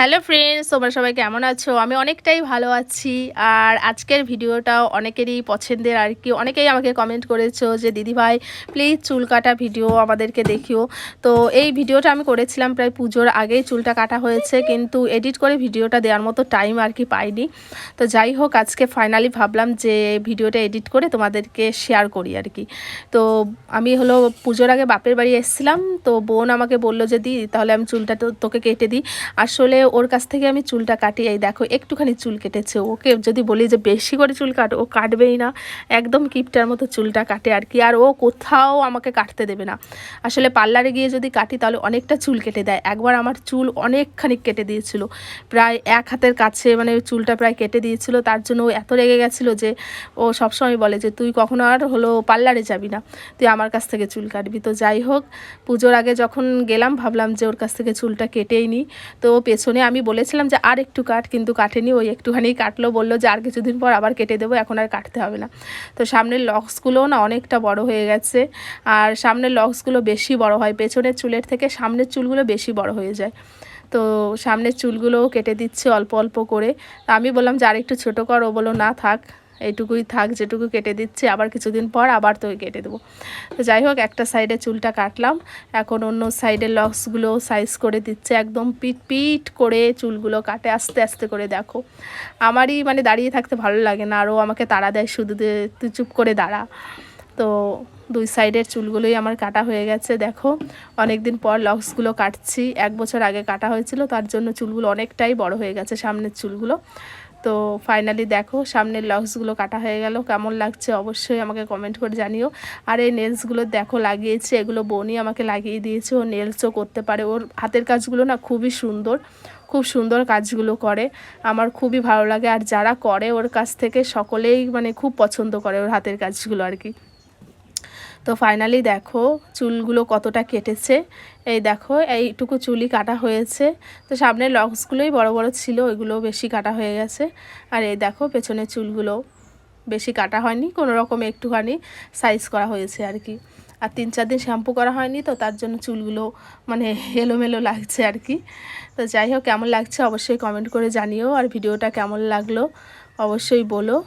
Hello friends, তোমরা সবাই কেমন আছো? আমি অনেকটাই ভালো আছি। আর আজকের ভিডিওটাও অনেকেরই পছন্দের আর কি। অনেকেই আমাকে কমেন্ট করেছো যে দিদিভাই প্লিজ চুল কাটা ভিডিও আমাদেরকে দেখিও। তো এই ভিডিওটা আমি করেছিলাম প্রায় পুজোর আগেই, চুলটা কাটা হয়েছে, কিন্তু এডিট করে ভিডিওটা দেওয়ার মতো টাইম আর কি পাইনি। তো যাই হোক, আজকে ফাইনালি ভাবলাম যে ভিডিওটা এডিট করে তোমাদেরকে শেয়ার করি আর কি। তো আমি হলো পুজোর আগে বাপের বাড়ি এসেছিলাম, তো বোন আমাকে বললো যে দি তাহলে আমি চুলটা তোকে কেটে দিই। আসলে ওর কাছ থেকে আমি চুলটা কাটি। এই দেখো একটুখানি চুল কেটেছে। ওকে যদি বলি যে বেশি করে চুল কাট, ও কাটবেই না, একদম কিপটার মতো চুলটা কাটে আর কি। আর ও কোথাও আমাকে কাটতে দেবে না। আসলে পার্লারে গিয়ে যদি কাটি তাহলে অনেকটা চুল কেটে দেয়। একবার আমার চুল অনেকখানি কেটে দিয়েছিল, প্রায় এক হাতের কাছে, মানে চুলটা প্রায় কেটে দিয়েছিল। তার জন্য ও এত রেগে গেছিলো যে ও সবসময় বলে যে তুই কখনো আর হলো পার্লারে যাবি না, তুই আমার কাছ থেকে চুল কাটবি। তো যাই হোক, পুজোর আগে যখন গেলাম ভাবলাম যে ওর কাছ থেকে চুলটা কেটেই নিই। তো পেছনে আমি বলেছিলাম যে আর একটু কাট, কিন্তু কাটেনি। ওই একটুখানি কাটলো, বললো যে আর কিছুদিন পর আবার কেটে দেবো, এখন আর কাটতে হবে না। তো সামনের লক্সগুলোও না অনেকটা বড় হয়ে গেছে। আর সামনের লক্সগুলো বেশি বড় হয়, পেছনের চুলের থেকে সামনের চুলগুলো বেশি বড় হয়ে যায়। তো সামনের চুলগুলোও কেটে দিচ্ছে অল্প অল্প করে। তো আমি বললাম যে আর একটু ছোটো কর, ও বললো না থাক, এইটুকুই থাক, যেটুকু কেটে দিচ্ছি, আবার কিছুদিন পর আবার তো কেটে দেবো। তো যাই হোক, একটা সাইডে চুলটা কাটলাম, এখন অন্য সাইডের লক্সগুলো সাইজ করে দিচ্ছে। একদম পিট পিট করে চুলগুলো কাটে আস্তে আস্তে করে। দেখো আমারই মানে দাঁড়িয়ে থাকতে ভালো লাগে না, আরও আমাকে তাড়া দেয় শুধু যে তুই চুপ করে দাঁড়া। তো দুই সাইডের চুলগুলোই আমার কাটা হয়ে গেছে। দেখো অনেক দিন পর লক্সগুলো কাটছি, 1 বছর আগে কাটা হয়েছিল, তার জন্য চুলগুলো অনেকটাই বড় হয়ে গেছে সামনের চুলগুলো। তো ফাইনালি দেখো সামনের লক্সগুলো কাটা হয়ে গেল। কেমন লাগছে অবশ্যই আমাকে কমেন্ট করে জানিও। আর এই নেলসগুলো দেখো লাগিয়েছে, এগুলো বোনই আমাকে লাগিয়ে দিয়েছে। ও নেলসও করতে পারে, ওর হাতের কাজগুলো না খুবই সুন্দর, খুব সুন্দর কাজগুলো করে, আমার খুবই ভালো লাগে। আর যারা করে ওর কাছ থেকে সকলেই মানে খুব পছন্দ করে ওর হাতের কাজগুলো আর কি। তো ফাইনালি দেখো চুলগুলো কতটা কেটেছে। এই দেখো এইটুকু চুলই কাটা হয়েছে। তো সামনের লক্সগুলোই বড় বড় ছিল, ওইগুলো বেশি কাটা হয়ে গেছে। আর এই দেখো পেছনের চুলগুলো বেশি কাটা হয়নি, কোনো রকম একটুখানি সাইজ করা হয়েছে আর কি। আর 3-4 দিন শ্যাম্পু করা হয়নি, তো তার জন্য চুলগুলো মানে এলোমেলো লাগছে আর কি। তো যাই হোক, কেমন লাগছে অবশ্যই কমেন্ট করে জানিও। আর ভিডিওটা কেমন লাগলো অবশ্যই বলো।